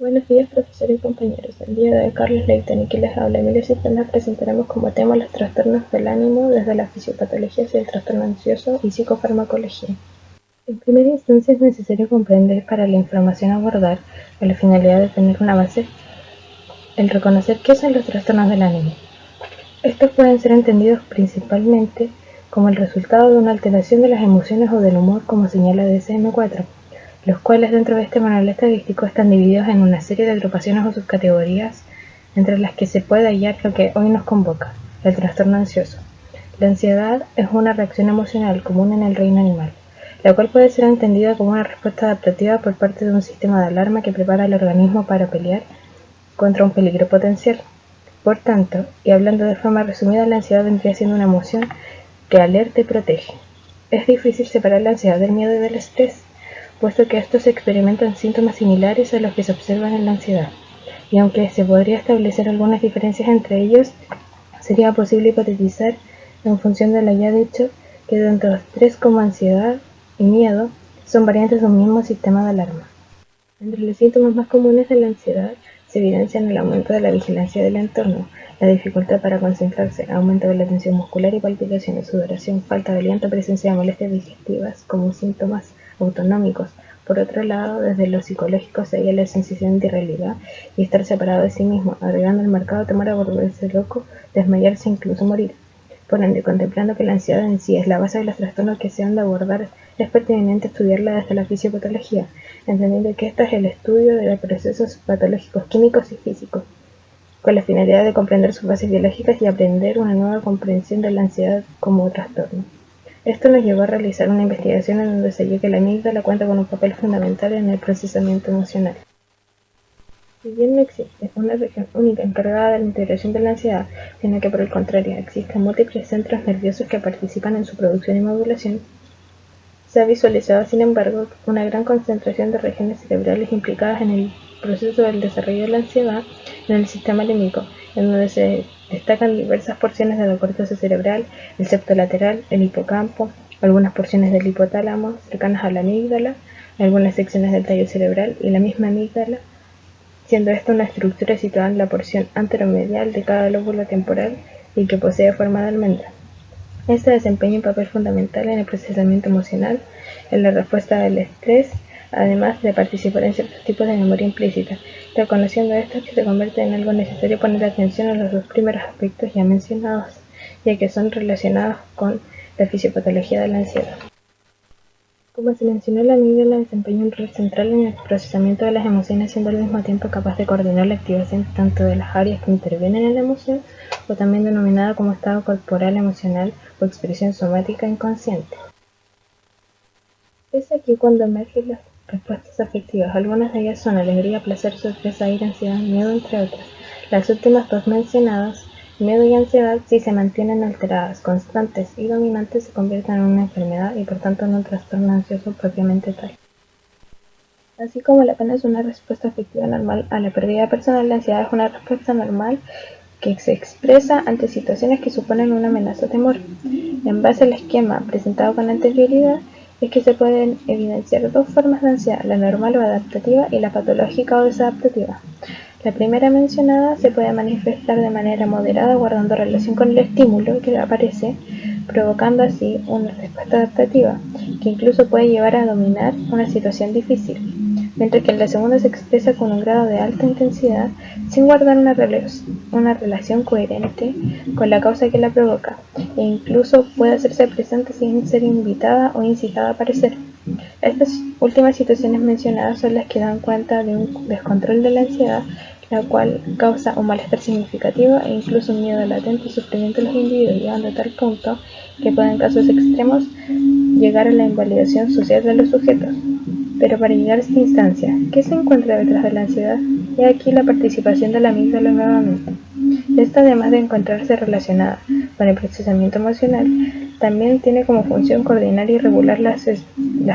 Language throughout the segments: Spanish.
Buenos días, profesor y compañeros. El día de hoy, Carlos Leighton y quien les habla, Emilio Cisterna, presentaremos como tema los trastornos del ánimo desde la fisiopatología hacia el trastorno ansioso y psicofarmacología. En primera instancia, es necesario comprender para la información a abordar, con la finalidad de tener una base, el reconocer qué son los trastornos del ánimo. Estos pueden ser entendidos principalmente como el resultado de una alteración de las emociones o del humor, como señala DSM-4, los cuales dentro de este manual estadístico están divididos en una serie de agrupaciones o subcategorías, entre las que se puede hallar lo que hoy nos convoca, el trastorno ansioso. La ansiedad es una reacción emocional común en el reino animal, la cual puede ser entendida como una respuesta adaptativa por parte de un sistema de alarma que prepara al organismo para pelear contra un peligro potencial. Por tanto, y hablando de forma resumida, la ansiedad vendría siendo una emoción que alerta y protege. Es difícil separar la ansiedad del miedo y del estrés, puesto que estos experimentan síntomas similares a los que se observan en la ansiedad, y aunque se podría establecer algunas diferencias entre ellos, sería posible hipotetizar, en función de lo ya dicho, que tanto estrés como ansiedad y miedo son variantes de un mismo sistema de alarma. Entre los síntomas más comunes de la ansiedad se evidencian el aumento de la vigilancia del entorno, la dificultad para concentrarse, aumento de la tensión muscular y palpitaciones, sudoración, falta de aliento, presencia de molestias digestivas como síntomas autonómicos. Por otro lado, desde lo psicológico se halla la sensación de irrealidad y estar separado de sí mismo, agregando al marcado temor a volverse loco, desmayarse e incluso morir. Por ende, contemplando que la ansiedad en sí es la base de los trastornos que se han de abordar, es pertinente estudiarla desde la fisiopatología, entendiendo que este es el estudio de los procesos patológicos químicos y físicos, con la finalidad de comprender sus bases biológicas y aprender una nueva comprensión de la ansiedad como trastorno. Esto nos llevó a realizar una investigación en donde se halló que la amígdala cuenta con un papel fundamental en el procesamiento emocional. Si bien no existe una región única encargada de la integración de la ansiedad, sino que por el contrario existen múltiples centros nerviosos que participan en su producción y modulación, se ha visualizado, sin embargo, una gran concentración de regiones cerebrales implicadas en el proceso del desarrollo de la ansiedad en el sistema límbico, en donde se destacan diversas porciones de la corteza cerebral, el septo lateral, el hipocampo, algunas porciones del hipotálamo cercanas a la amígdala, algunas secciones del tallo cerebral y la misma amígdala, siendo esta una estructura situada en la porción anteromedial de cada lóbulo temporal y que posee forma de almendra. Esta desempeña un papel fundamental en el procesamiento emocional, en la respuesta al estrés, además de participar en ciertos tipos de memoria implícita. Reconociendo esto, es que se convierte en algo necesario poner atención a los dos primeros aspectos ya mencionados, ya que son relacionados con la fisiopatología de la ansiedad. Como se mencionó, la amígdala desempeña un rol central en el procesamiento de las emociones, siendo al mismo tiempo capaz de coordinar la activación tanto de las áreas que intervienen en la emoción, o también denominada como estado corporal emocional o expresión somática inconsciente. Es aquí cuando emergen las respuestas afectivas. Algunas de ellas son alegría, placer, sorpresa, ira, ansiedad, miedo, entre otras. Las últimas dos mencionadas, miedo y ansiedad, si se mantienen alteradas, constantes y dominantes, se convierten en una enfermedad y por tanto en un trastorno ansioso propiamente tal. Así como la pena es una respuesta afectiva normal a la pérdida personal, la ansiedad es una respuesta normal que se expresa ante situaciones que suponen una amenaza o temor. En base al esquema presentado con anterioridad, es que se pueden evidenciar dos formas de ansiedad, la normal o adaptativa y la patológica o desadaptativa. La primera mencionada se puede manifestar de manera moderada guardando relación con el estímulo que aparece, provocando así una respuesta adaptativa, que incluso puede llevar a dominar una situación difícil, mientras que en la segunda se expresa con un grado de alta intensidad sin guardar una relación coherente con la causa que la provoca, e incluso puede hacerse presente sin ser invitada o incitada a aparecer. Estas últimas situaciones mencionadas son las que dan cuenta de un descontrol de la ansiedad, la cual causa un malestar significativo e incluso un miedo latente y sufrimiento en los individuos, llegando a tal punto que puede en casos extremos llegar a la invalidación social de los sujetos. Pero para llegar a esta instancia, ¿qué se encuentra detrás de la ansiedad? He aquí la participación de la amígdala nuevamente. Esta, además de encontrarse relacionada con el procesamiento emocional, también tiene como función coordinar y regular las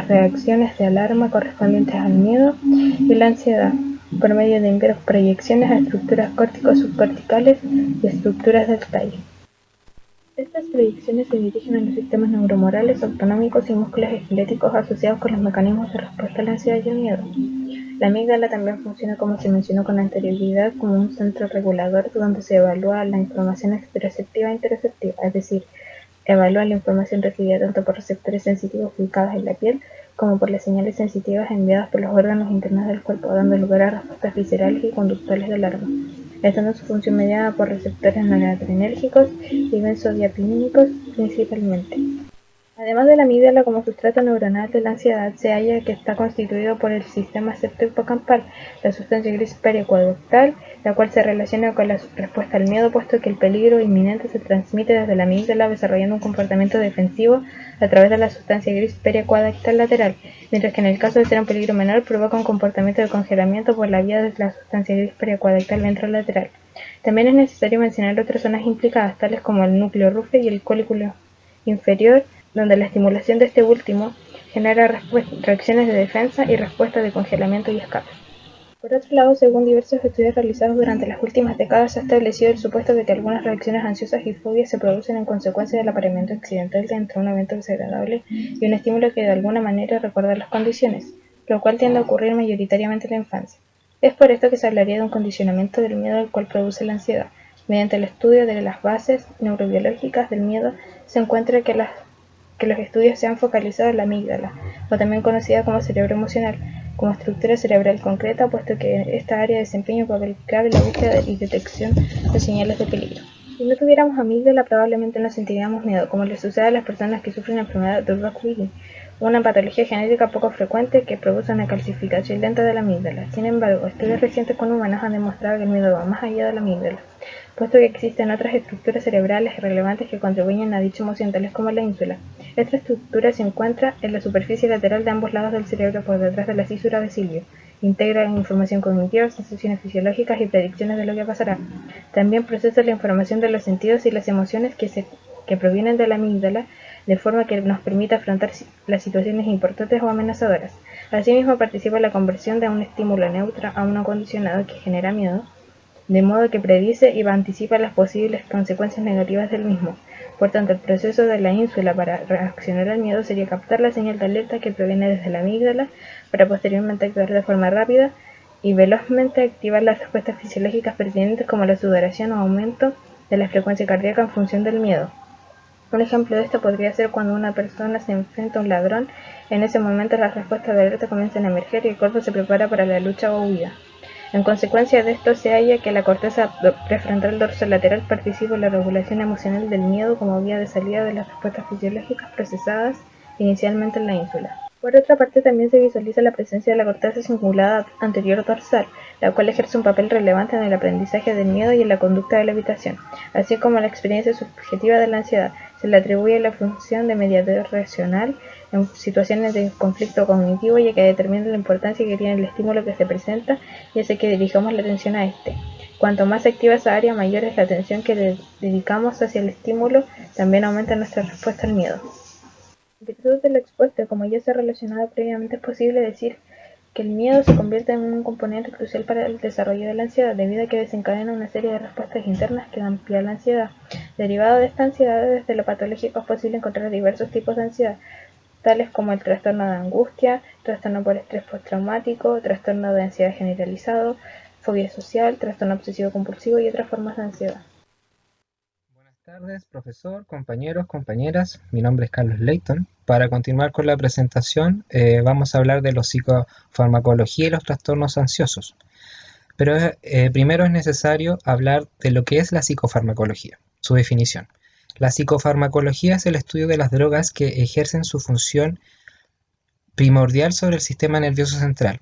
reacciones de alarma correspondientes al miedo y la ansiedad, por medio de proyecciones a estructuras córtico-subcorticales y estructuras del tallo. Estas proyecciones se dirigen a los sistemas neuromorales, autonómicos y músculos esqueléticos asociados con los mecanismos de respuesta a la ansiedad y el miedo. La amígdala también funciona, como se mencionó con anterioridad, como un centro regulador donde se evalúa la información exteroceptiva e interoceptiva, es decir, evalúa la información recibida tanto por receptores sensitivos ubicados en la piel como por las señales sensitivas enviadas por los órganos internos del cuerpo, dando lugar a respuestas viscerales y conductuales de alarma, estando su función mediada por receptores noradrenérgicos y benzodiazepínicos principalmente. Además de la amígdala como sustrato neuronal de la ansiedad, se halla que está constituido por el sistema septo-hipocampal, la sustancia gris periacueductal, la cual se relaciona con la respuesta al miedo, puesto que el peligro inminente se transmite desde la amígdala desarrollando un comportamiento defensivo a través de la sustancia gris periacueductal lateral, mientras que en el caso de ser un peligro menor provoca un comportamiento de congelamiento por la vía de la sustancia gris periacueductal ventrolateral. También es necesario mencionar otras zonas implicadas, tales como el núcleo rufe y el colículo inferior, donde la estimulación de este último genera reacciones de defensa y respuesta de congelamiento y escape. Por otro lado, según diversos estudios realizados durante las últimas décadas, se ha establecido el supuesto de que algunas reacciones ansiosas y fobias se producen en consecuencia del apareamiento accidental entre un evento desagradable y un estímulo que de alguna manera recuerda las condiciones, lo cual tiende a ocurrir mayoritariamente en la infancia. Es por esto que se hablaría de un condicionamiento del miedo el cual produce la ansiedad. Mediante el estudio de las bases neurobiológicas del miedo, se encuentra que los estudios se han focalizado en la amígdala, o también conocida como cerebro emocional, como estructura cerebral concreta, puesto que esta área desempeña un papel clave en la búsqueda y detección de señales de peligro. Si no tuviéramos amígdala, probablemente no sentiríamos miedo, como le sucede a las personas que sufren la enfermedad de Rockwilling, una patología genética poco frecuente que produce una calcificación lenta de la amígdala. Sin embargo, estudios recientes con humanos han demostrado que el miedo va más allá de la amígdala, puesto que existen otras estructuras cerebrales relevantes que contribuyen a dicha emoción, tales como la ínsula. Esta estructura se encuentra en la superficie lateral de ambos lados del cerebro por detrás de la cisura de Silvio. Integra información cognitiva, sensaciones fisiológicas y predicciones de lo que pasará. También procesa la información de los sentidos y las emociones que provienen de la amígdala, de forma que nos permite afrontar las situaciones importantes o amenazadoras. Asimismo, participa en la conversión de un estímulo neutro a uno condicionado que genera miedo, de modo que predice y anticipa las posibles consecuencias negativas del mismo. Por tanto, el proceso de la ínsula para reaccionar al miedo sería captar la señal de alerta que proviene desde la amígdala para posteriormente actuar de forma rápida y velozmente activar las respuestas fisiológicas pertinentes como la sudoración o aumento de la frecuencia cardíaca en función del miedo. Un ejemplo de esto podría ser cuando una persona se enfrenta a un ladrón. En ese momento las respuestas de alerta comienzan a emerger y el cuerpo se prepara para la lucha o huida. En consecuencia de esto se halla que la corteza prefrontal dorsolateral participa en la regulación emocional del miedo como vía de salida de las respuestas fisiológicas procesadas inicialmente en la ínsula. Por otra parte, también se visualiza la presencia de la corteza cingulada anterior dorsal, la cual ejerce un papel relevante en el aprendizaje del miedo y en la conducta de la evitación, así como la experiencia subjetiva de la ansiedad. Se le atribuye la función de mediador racional en situaciones de conflicto cognitivo, ya que determina la importancia que tiene el estímulo que se presenta y hace que dirijamos la atención a este. Cuanto más activa esa área, mayor es la atención que dedicamos hacia el estímulo, también aumenta nuestra respuesta al miedo. En virtud de lo expuesto, como ya se ha relacionado previamente, es posible decir que el miedo se convierte en un componente crucial para el desarrollo de la ansiedad, debido a que desencadena una serie de respuestas internas que dan pie a la ansiedad. Derivado de esta ansiedad, desde lo patológico es posible encontrar diversos tipos de ansiedad, tales como el trastorno de angustia, trastorno por estrés postraumático, trastorno de ansiedad generalizado, fobia social, trastorno obsesivo compulsivo y otras formas de ansiedad. Buenas tardes, profesor, compañeros, compañeras. Mi nombre es Carlos Leighton. Para continuar con la presentación, vamos a hablar de la psicofarmacología y los trastornos ansiosos. Pero primero es necesario hablar de lo que es la psicofarmacología, su definición. La psicofarmacología es el estudio de las drogas que ejercen su función primordial sobre el sistema nervioso central,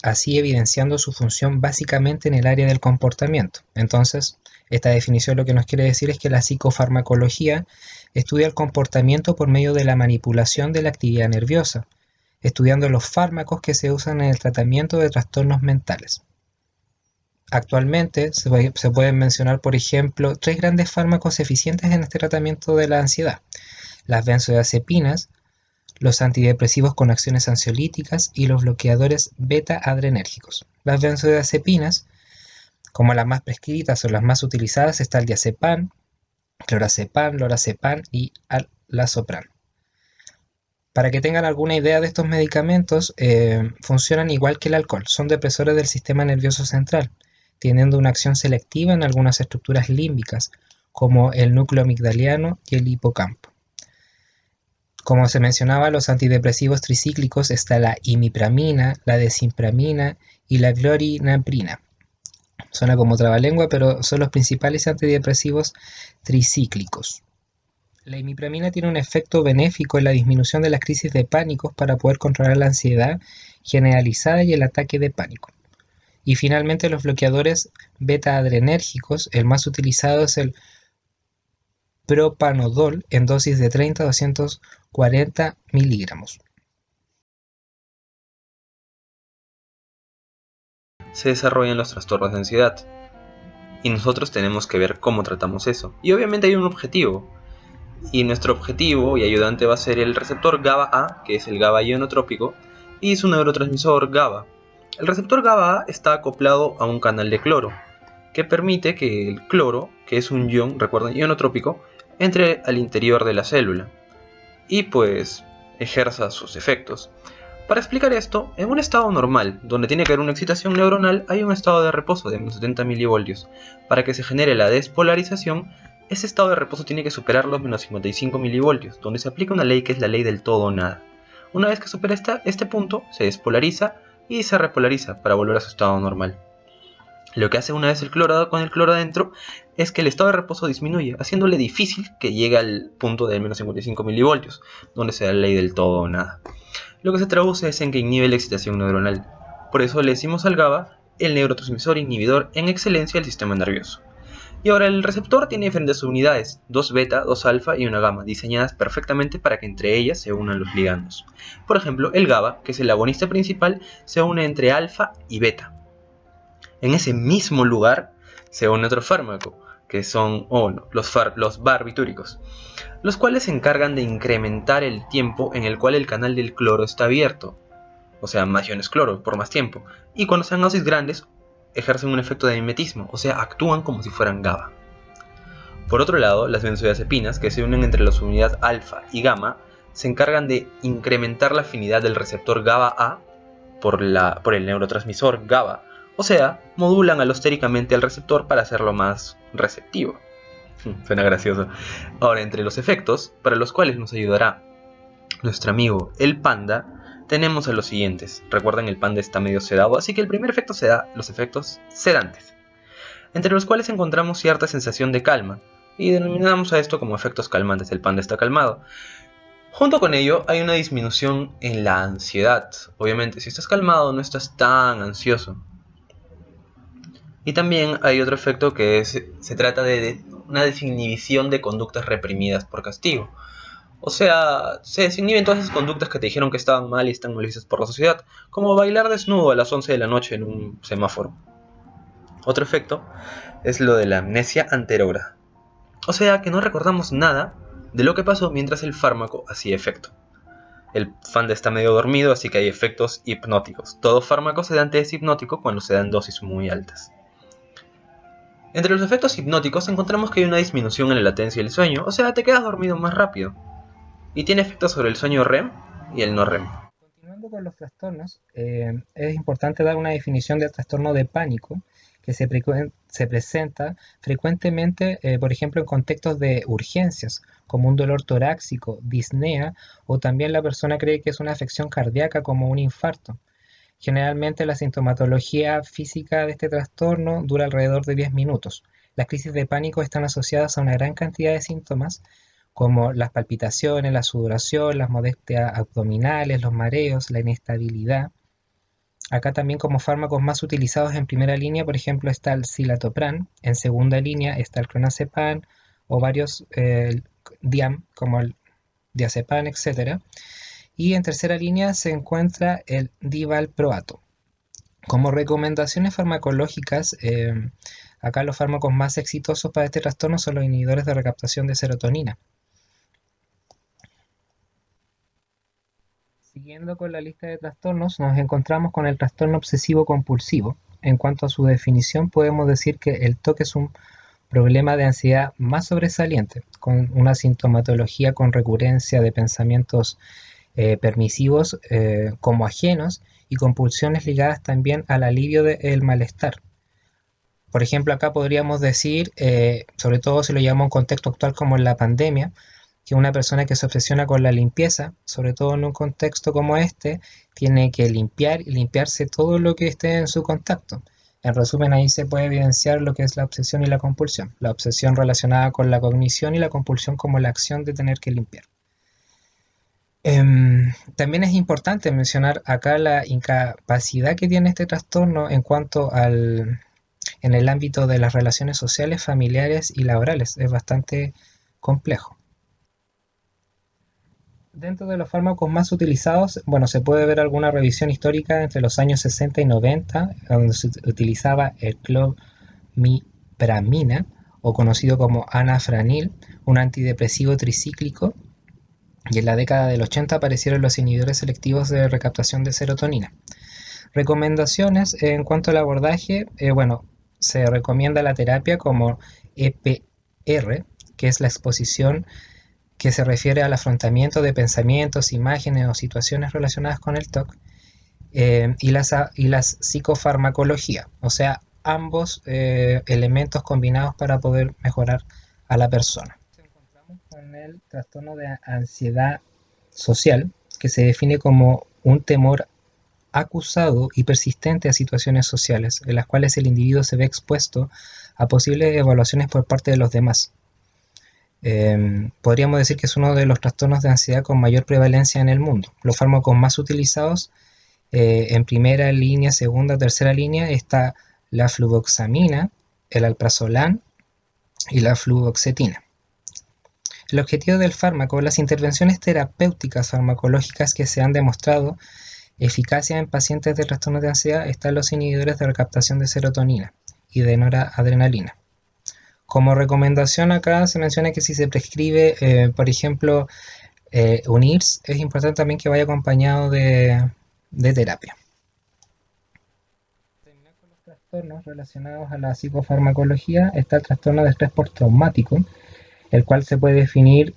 así evidenciando su función básicamente en el área del comportamiento. Entonces, esta definición lo que nos quiere decir es que la psicofarmacología estudia el comportamiento por medio de la manipulación de la actividad nerviosa, estudiando los fármacos que se usan en el tratamiento de trastornos mentales. Actualmente se pueden mencionar, por ejemplo, tres grandes fármacos eficientes en este tratamiento de la ansiedad: las benzodiazepinas, los antidepresivos con acciones ansiolíticas y los bloqueadores beta-adrenérgicos. Las benzodiazepinas, como las más prescritas o las más utilizadas, está el diazepam, clorazepam, lorazepam y alazopram. Para que tengan alguna idea de estos medicamentos, funcionan igual que el alcohol, son depresores del sistema nervioso central, teniendo una acción selectiva en algunas estructuras límbicas, como el núcleo amigdaliano y el hipocampo. Como se mencionaba, los antidepresivos tricíclicos está la imipramina, la desipramina y la clorinaprina. Suena como trabalengua, pero son los principales antidepresivos tricíclicos. La imipramina tiene un efecto benéfico en la disminución de las crisis de pánico para poder controlar la ansiedad generalizada y el ataque de pánico. Y finalmente los bloqueadores beta-adrenérgicos, el más utilizado es el propanodol en dosis de 30 a 240 miligramos. Se desarrollan los trastornos de ansiedad. Y nosotros tenemos que ver cómo tratamos eso. Y obviamente hay un objetivo. Y nuestro objetivo y ayudante va a ser el receptor GABA-A, que es el GABA ionotrópico, y su neurotransmisor GABA. El receptor GABA-A está acoplado a un canal de cloro, que permite que el cloro, que es un ion, recuerden, ionotrópico, entre al interior de la célula y pues ejerza sus efectos. Para explicar esto, en un estado normal, donde tiene que haber una excitación neuronal, hay un estado de reposo de menos 70 milivoltios. Para que se genere la despolarización, ese estado de reposo tiene que superar los menos 55 milivoltios, donde se aplica una ley que es la ley del todo o nada. Una vez que supera este punto, se despolariza y se repolariza para volver a su estado normal. Lo que hace una vez el cloro con el cloro adentro es que el estado de reposo disminuye, haciéndole difícil que llegue al punto de menos 55 milivoltios, donde se da la ley del todo o nada. Lo que se traduce es en que inhibe la excitación neuronal. Por eso le decimos al GABA el neurotransmisor inhibidor en excelencia del sistema nervioso. Y ahora el receptor tiene diferentes unidades, 2 beta, 2 alfa y una gamma, diseñadas perfectamente para que entre ellas se unan los ligandos. Por ejemplo, el GABA, que es el agonista principal, se une entre alfa y beta. En ese mismo lugar se une otro fármaco, que son los barbitúricos, los cuales se encargan de incrementar el tiempo en el cual el canal del cloro está abierto, o sea, más iones cloro por más tiempo, y cuando sean dosis grandes ejercen un efecto de mimetismo, o sea, actúan como si fueran GABA. Por otro lado, las benzodiazepinas, que se unen entre las unidades alfa y gamma, se encargan de incrementar la afinidad del receptor GABA-A por el neurotransmisor GABA, o sea, modulan alostéricamente al receptor para hacerlo más receptivo. Suena gracioso. Ahora, entre los efectos, para los cuales nos ayudará nuestro amigo el panda, tenemos a los siguientes. Recuerden, el panda está medio sedado, así que el primer efecto se da los efectos sedantes, entre los cuales encontramos cierta sensación de calma, y denominamos a esto como efectos calmantes. El panda está calmado. Junto con ello hay una disminución en la ansiedad. Obviamente, si estás calmado no estás tan ansioso. Y también hay otro efecto que se trata de una desinhibición de conductas reprimidas por castigo. O sea, se desinhiben todas esas conductas que te dijeron que estaban mal y están mal vistas por la sociedad, como bailar desnudo a las 11 de la noche en un semáforo. Otro efecto es lo de la amnesia anterógrada. O sea, que no recordamos nada de lo que pasó mientras el fármaco hacía efecto. El panda está medio dormido, así que hay efectos hipnóticos. Todo fármaco sedante es hipnótico cuando se dan dosis muy altas. Entre los efectos hipnóticos encontramos que hay una disminución en la latencia del sueño, o sea, te quedas dormido más rápido. Y tiene efectos sobre el sueño REM y el no REM. Continuando con los trastornos, es importante dar una definición del trastorno de pánico que se presenta frecuentemente, por ejemplo, en contextos de urgencias, como un dolor torácico, disnea, o también la persona cree que es una afección cardíaca como un infarto. Generalmente la sintomatología física de este trastorno dura alrededor de 10 minutos. Las crisis de pánico están asociadas a una gran cantidad de síntomas como las palpitaciones, la sudoración, las molestias abdominales, los mareos, la inestabilidad. Acá también como fármacos más utilizados en primera línea, por ejemplo, está el citalopram, en segunda línea está el clonazepam o varios DIAM como el diazepam, etc. Y en tercera línea se encuentra el divalproato. Como recomendaciones farmacológicas, acá los fármacos más exitosos para este trastorno son los inhibidores de recaptación de serotonina. Siguiendo con la lista de trastornos, nos encontramos con el trastorno obsesivo compulsivo. En cuanto a su definición, podemos decir que el TOC es un problema de ansiedad más sobresaliente, con una sintomatología con recurrencia de pensamientos permisivos como ajenos y compulsiones ligadas también al alivio del malestar. Por ejemplo, acá podríamos decir, sobre todo si lo llevamos a un contexto actual como en la pandemia, que una persona que se obsesiona con la limpieza, sobre todo en un contexto como este, tiene que limpiar y limpiarse todo lo que esté en su contacto. En resumen, ahí se puede evidenciar lo que es la obsesión y la compulsión. La obsesión relacionada con la cognición y la compulsión como la acción de tener que limpiar. También es importante mencionar acá la incapacidad que tiene este trastorno en cuanto en el ámbito de las relaciones sociales, familiares y laborales. Es bastante complejo. Dentro de los fármacos más utilizados, bueno, se puede ver alguna revisión histórica entre los años 60 y 90, donde se utilizaba el clomipramina, o conocido como anafranil, un antidepresivo tricíclico, y en la década del 80 aparecieron los inhibidores selectivos de recaptación de serotonina. Recomendaciones en cuanto al abordaje, bueno, se recomienda la terapia como EPR, que es la exposición que se refiere al afrontamiento de pensamientos, imágenes o situaciones relacionadas con el TOC, y las psicofarmacología, o sea, ambos elementos combinados para poder mejorar a la persona. Nos encontramos con el trastorno de ansiedad social, que se define como un temor acusado y persistente a situaciones sociales, en las cuales el individuo se ve expuesto a posibles evaluaciones por parte de los demás. Podríamos decir que es uno de los trastornos de ansiedad con mayor prevalencia en el mundo. Los fármacos más utilizados en primera línea, segunda, tercera línea está la fluvoxamina, el alprazolam y la fluoxetina. El objetivo del fármaco, las intervenciones terapéuticas farmacológicas que se han demostrado eficacia en pacientes de trastornos de ansiedad están los inhibidores de recaptación de serotonina y de noradrenalina. Como recomendación acá se menciona que si se prescribe, por ejemplo, un IRS, es importante también que vaya acompañado de terapia. Para terminar con los trastornos relacionados a la psicofarmacología, está el trastorno de estrés postraumático, el cual se puede definir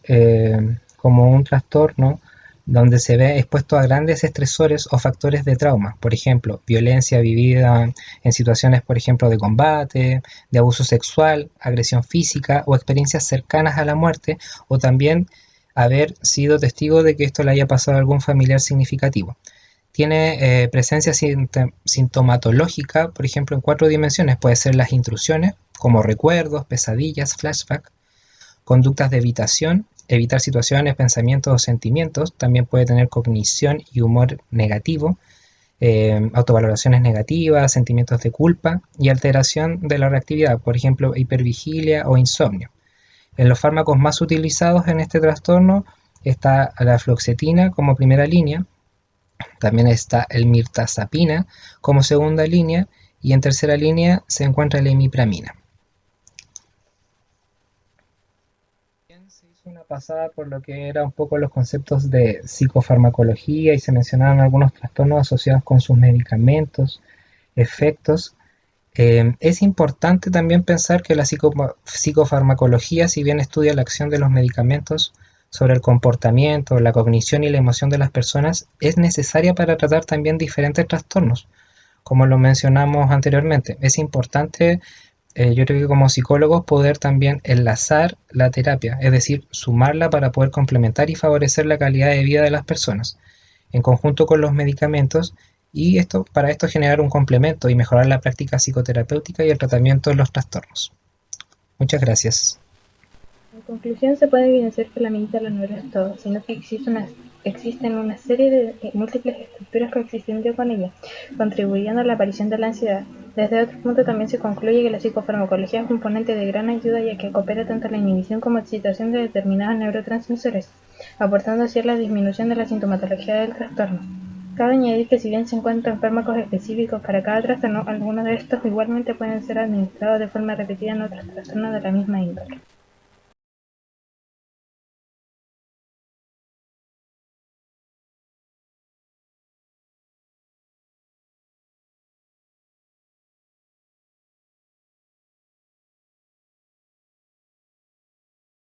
como un trastorno donde se ve expuesto a grandes estresores o factores de trauma, por ejemplo, violencia vivida en situaciones, por ejemplo, de combate, de abuso sexual, agresión física o experiencias cercanas a la muerte, o también haber sido testigo de que esto le haya pasado a algún familiar significativo. Tiene presencia sintomatológica, por ejemplo, en 4 dimensiones. Puede ser las intrusiones, como recuerdos, pesadillas, flashback, conductas de evitación, evitar situaciones, pensamientos o sentimientos. También puede tener cognición y humor negativo, autovaloraciones negativas, sentimientos de culpa y alteración de la reactividad, por ejemplo, hipervigilia o insomnio. En los fármacos más utilizados en este trastorno está la fluoxetina como primera línea, también está el mirtazapina como segunda línea, y en tercera línea se encuentra la imipramina. Se hizo una pasada por lo que era un poco los conceptos de psicofarmacología y se mencionaron algunos trastornos asociados con sus medicamentos, efectos. Es importante también pensar que la psicofarmacología, si bien estudia la acción de los medicamentos sobre el comportamiento, la cognición y la emoción de las personas, es necesaria para tratar también diferentes trastornos, como lo mencionamos anteriormente. Es importante, yo creo que como psicólogos, poder también enlazar la terapia, es decir, sumarla para poder complementar y favorecer la calidad de vida de las personas, en conjunto con los medicamentos, y para esto generar un complemento y mejorar la práctica psicoterapéutica y el tratamiento de los trastornos. Muchas gracias. En conclusión, se puede evidenciar que la amígdala no lo es todo, sino que existen una serie de múltiples estructuras coexistiendo con ella, contribuyendo a la aparición de la ansiedad. Desde otro punto también se concluye que la psicofarmacología es un componente de gran ayuda, ya que coopera tanto en la inhibición como excitación de determinados neurotransmisores, aportando así a la disminución de la sintomatología del trastorno. Cabe añadir que si bien se encuentran fármacos específicos para cada trastorno, algunos de estos igualmente pueden ser administrados de forma repetida en otros trastornos de la misma índole.